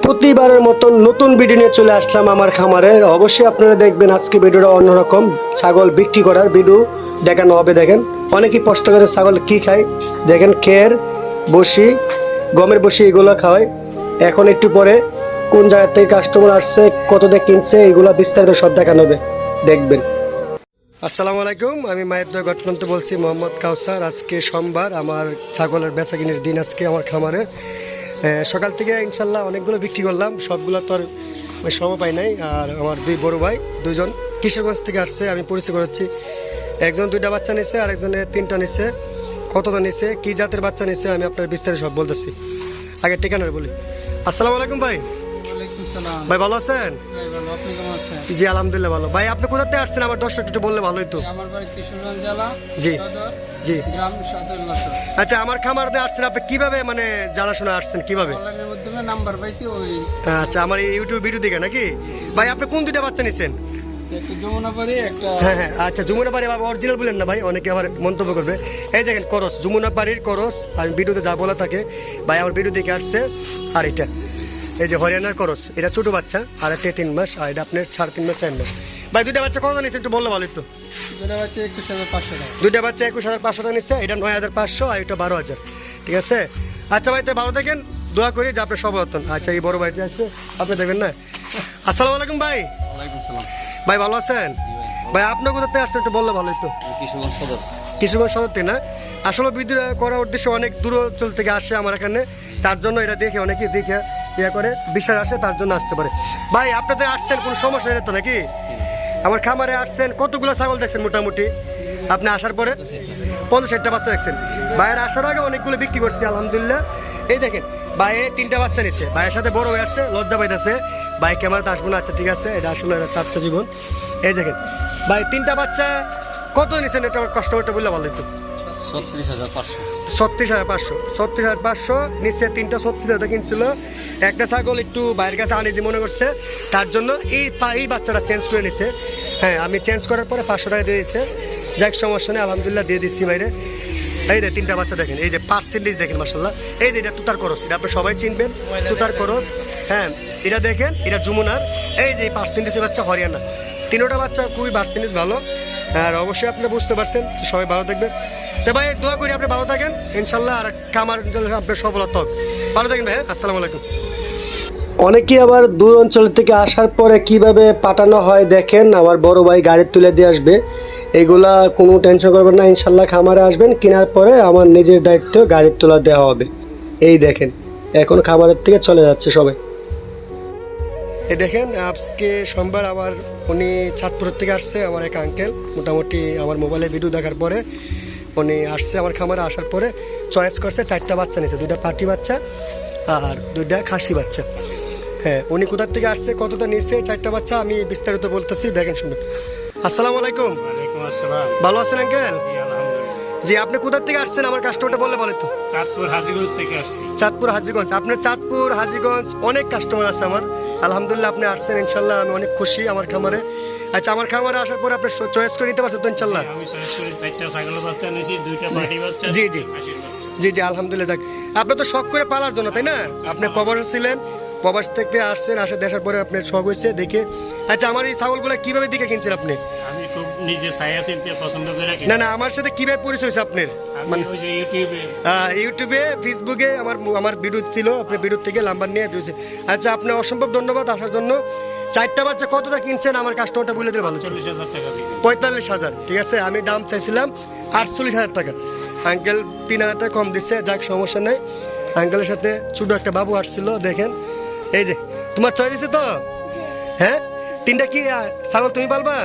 প্রতিবারের মতন নতুন ভিডিও নিয়ে চলে আসলাম আমার খামারে। অবশ্যই আপনারা দেখবেন আজকে ভিডিওটা অন্যরকম। ছাগল বিক্রি করার ভিডিও দেখানো হবে। দেখেন অনেকেই কষ্ট করে ছাগল কি খায়, দেখেন খের বসি, গমের বসি এগুলো খাওয়ায়। এখন একটু পরে কোন জায়গা থেকে কাস্টমার আসছে, কত দিয়ে কিনছে, এগুলো বিস্তারিত সব দেখানো হবে, দেখবেন। আসসালামু আলাইকুম, আমি মায়ের দয় ঘটনাতে বলছি মোহাম্মদ কাউসার। আজকে সোমবার, আমার ছাগলের বেচাকিনির দিন আজকে আমার খামারে। সকাল থেকে ইনশাল্লাহ অনেকগুলো বিক্রি করলাম, সবগুলো তো আর সময় পাই নাই। আর আমার দুই বড় ভাই দুইজন কিশোরগঞ্জ থেকে আসছে, আমি পরিচয় করাচ্ছি। একজন 2টা বাচ্চা নিছে, আর একজনে 3টা নিছে। কতটা নিছে, কি জাতের বাচ্চা নিছে, আমি আপনার বিস্তারিত সব বলতেছি। আগে ঠিকানার বলি। আসসালামু আলাইকুম ভাই। ভাই ভালো আছেন? জি আলহামদুলিল্লাহ ভালো। ভাই আপনি কোথা থেকে আসছেন, আমার দর্শক একটু বললে ভালো হতো। জি জি আচ্ছা, আমার খামারে আসছেন আপনি কিভাবে, মানে জানাশোনা আসছেন কিভাবে? আচ্ছা, আমার এই ইউটিউব ভিডিও দেখে নাকি? ভাই আপনি কোন 2টা বাচ্চা নিছেন? হ্যাঁ হ্যাঁ, আচ্ছা যমুনাপাড়ি। অরিজিনাল বলেন না ভাই, অনেকে আবার মন্তব্য করবে। এই দেখেন করস, যমুনাপাড়ির করস। আমি ভিডিওতে যা বলা থাকে ভাই আমার ভিডিও দেখে আসছে। আর এটা এই যে হরিয়ানার করস, এটা ছোট বাচ্চা, আর একটা 3 মাস, আর এটা আপনার 3.5 মাস 4 মাস। ভাই 2টা বাচ্চা কত নিচ্ছে একটু বললে ভালো একটু। 2টা বাচ্চা 21,500 টাকা। 2টা বাচ্চা 21,500 টাকা নিচ্ছে, এটা 9,500, আর এটা 12,000। ঠিক আছে। আচ্ছা ভাই, তো ভালো থাকেন, দোয়া করি যে আপনার সফল হতেন। আচ্ছা, এই বড় ভাইতে আসছে, আপনি দেখবেন না। আসসালামু আলাইকুম ভাই। ওয়ালাইকুম সালাম। ভাই ভালো আছেন? ভাই আপনি কোথা থেকে আসছেন একটু বললে ভালো হতো। কিশোরগঞ্জ সদর। কিশোরগঞ্জ সদর থেকে না? আসলে ভিডিও করার উদ্দেশ্যে অনেক দূর অঞ্চল থেকে আসে আমার এখানে, তার জন্য এটা দেখে অনেকে দেখে ইয়ে করে বিশ্বাস আসে, তার জন্য আসতে পারে। ভাই আপনাদের আসছেন কোনো সমস্যা নেই তো নাকি? আমার খামারে আসছেন, কতগুলো ছাগল দেখছেন মোটামুটি আপনি আসার পরে? 50-60টা বাচ্চা দেখছেন। ভাইয়ের আসার আগে অনেকগুলো বিক্রি করছি আলহামদুলিল্লাহ। এই দেখেন ভাইয়ে 3টা বাচ্চা নিচ্ছে, ভাইয়ের সাথে বড় হয়ে আসছে, লজ্জা পাইতেছে ভাই ক্যামেরাতে আসবো না। আচ্ছা ঠিক আছে, এটা আসলে ছাত্র জীবন। এই দেখেন ভাই 3টা বাচ্চা কত নিচ্ছেন, এটা আমার কাস্টমারটা বললে ভালো হতো। 36,500। 36,500 নিচ্ছে। 3টা 36,000 কিনছিল। একটা ছাগল একটু বাইরের কাছে আনিজি মনে করছে, তার জন্য এই বাচ্চাটা চেঞ্জ করে নিচ্ছে। হ্যাঁ, আমি চেঞ্জ করার পরে 500 টাকা দিয়ে দিচ্ছে। যাক সমস্যা নেই, আলহামদুলিল্লাহ দিয়ে দিচ্ছি বাইরে। এই যে 3টা বাচ্চা দেখেন, এই যে পার্সেন্টেজ দেখেন মাশাআল্লাহ। এই যে এটা তুতার করস, এটা আপনি সবাই চিনবেন, তুতার করস। হ্যাঁ, এটা দেখেন, এটা যমুনার। এই যে পার্সেন্টেজের বাচ্চা হরিয়ানা। 3টা বাচ্চা খুবই পার্সেন্টেজ ভালো। আর অবশ্যই আপনি বুঝতে পারছেন, সবাই ভালো থাকবেন। তো ভাই দোয়া করি আপনি ভালো থাকেন ইনশাল্লাহ, আর কামার আপনার সফলতা হোক। ভালো থাকেন ভাই। আসসালামু আলাইকুম। অনেকেই আবার দূর অঞ্চল থেকে আসার পরে কিভাবে পাঠানো হয় দেখেন, আমার বড় ভাই গাড়ি তুলে দিয়ে আসবে। এগুলা কোনো টেনশন করবেন না, ইনশাল্লাহ খামারে আসবেন, কেনার পরে আমার নিজের দায়িত্ব গাড়ির তোলা দেওয়া হবে। এই দেখেন এখন খামারের থেকে চলে যাচ্ছে সবাই। এই দেখেন আজকে সোমবার, আবার উনি চাঁদপুরের থেকে আসছে, আমার এক আঙ্কেল। মোটামুটি আমার মোবাইলে ভিডিও দেখার পরে উনি আসছে আমার খামারে। আসার পরে চয়েস করছে, 4টা বাচ্চা নিয়েছে, 2টা পাটি বাচ্চা আর 2টা খাসি বাচ্চা। হ্যাঁ, উনি কোথার থেকে আসছে, কতটা নিচ্ছে, 4টা বাচ্চা, আমি বিস্তারিত বলতেছি, দেখেন শুনুন। আসসালামু আলাইকুম। ওয়ালাইকুম আসসালাম। ভালো আছেন আঙ্কেল? জি আলহামদুলিল্লাহ। জি, আপনি কোথার থেকে আসছেন আমার কাস্টমারটা বললে ভালো তো। চাঁদপুর হাজীগঞ্জ থেকে আসছি। চাঁদপুর হাজীগঞ্জ। আপনার চাঁদপুর হাজীগঞ্জ অনেক কাস্টমার আছে আমার, আলহামদুলিল্লাহ আপনি আসছেন ইনশাল্লাহ, আমি অনেক খুশি আমার খামারে। আচ্ছা, আমার খামারে আসার পরে আপনি চয়েস করে নিতে পারছেন তো ইনশাল্লাহ? আমি চয়েস করে 4টা ছাগলের বাচ্চা নিয়েছি, 2টা পাটি বাচ্চা। জি জি জি জি আলহামদুলিল্লাহ। দেখ আপনি তো শখ করে পালার জন্য, তাই না? আপনি প্রবাসে ছিলেন, প্রবাস থেকে আসছেন, আসে দেখার পরে আপনার শখ হয়েছে দেখে। আচ্ছা, আমার এই ছাগলগুলো কিভাবে দেখে কিনছেন আপনি? আমি খুব নিজে ছায়া চিনতে পছন্দ করে রাখি। না না, আমার সাথে কিভাবে পরিচয় হয়েছে আপনার? মানে ওই যে ইউটিউবে ফেসবুকে আমার ভিডিও ছিল, আপনার ভিডিও থেকে নাম্বার নিয়ে ভিডিও। আচ্ছা, আপনার অসম্ভব ধন্যবাদ আসার জন্য। 4টা বাচ্চা কতটা কিনছেন আমার কাস্টমারটা বলে দিলে ভালো। 40,000 টাকা। 45,000। ঠিক আছে, আমি দাম চাইছিলাম 48,000 টাকা। আঙ্কেল 3,000 টাকা কম দিচ্ছে, যাক সমস্যা নেই। আঙ্কেলের সাথে ছোট একটা বাবু আসছিল, দেখেন। এই যে তোমার চয়েস দিছে তো? হ্যাঁ, 3টা কি ছাগল তুমি পালবা?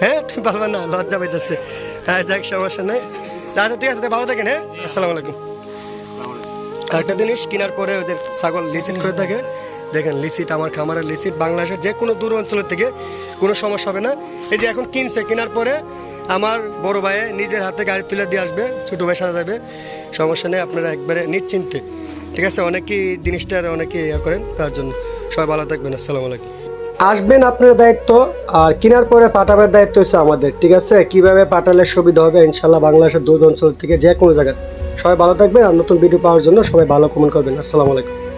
হ্যাঁ, তুমি পালবা না, লজ্জা পাইতেছে। হ্যাঁ, যাক সমস্যা নেই। আচ্ছা ঠিক আছে, ভালো থাকেন। হ্যাঁ, আসসালামু আলাইকুম। আরেকটা জিনিস, কেনার পরে ওদের ছাগল লিসিট করে থাকে, দেখেন লিসিট, আমার খামারের লিসিট। বাংলাদেশের যে কোনো দূর অঞ্চলের থেকে কোনো সমস্যা হবে না। এই যে এখন কিনছে, কেনার পরে আমার বড় ভাই নিজের হাতে গাড়ি তুলে দিয়ে আসবে, ছোটো ভাই সাথে যাবে, সমস্যা নেই, আপনারা একবারে নিশ্চিন্তে। ঠিক আছে, অনেকেই জিনিসটা অনেকে ইয়ে করেন, তার জন্য সবাই ভালো থাকবেন। আসসালামু আলাইকুম। আসবেন আপনার দায়িত্ব, আর কেনার পরে পাঠাবার দায়িত্ব হচ্ছে আমাদের। ঠিক আছে, কিভাবে পাঠালে সুবিধা হবে ইনশাল্লাহ বাংলাদেশের দূর অঞ্চল থেকে যে কোনো জায়গায়। সবাই ভালো থাকবেন, আর নতুন ভিডিও পাওয়ার জন্য সবাই ভালো কমেন্ট করবেন। আসসালামু আলাইকুম।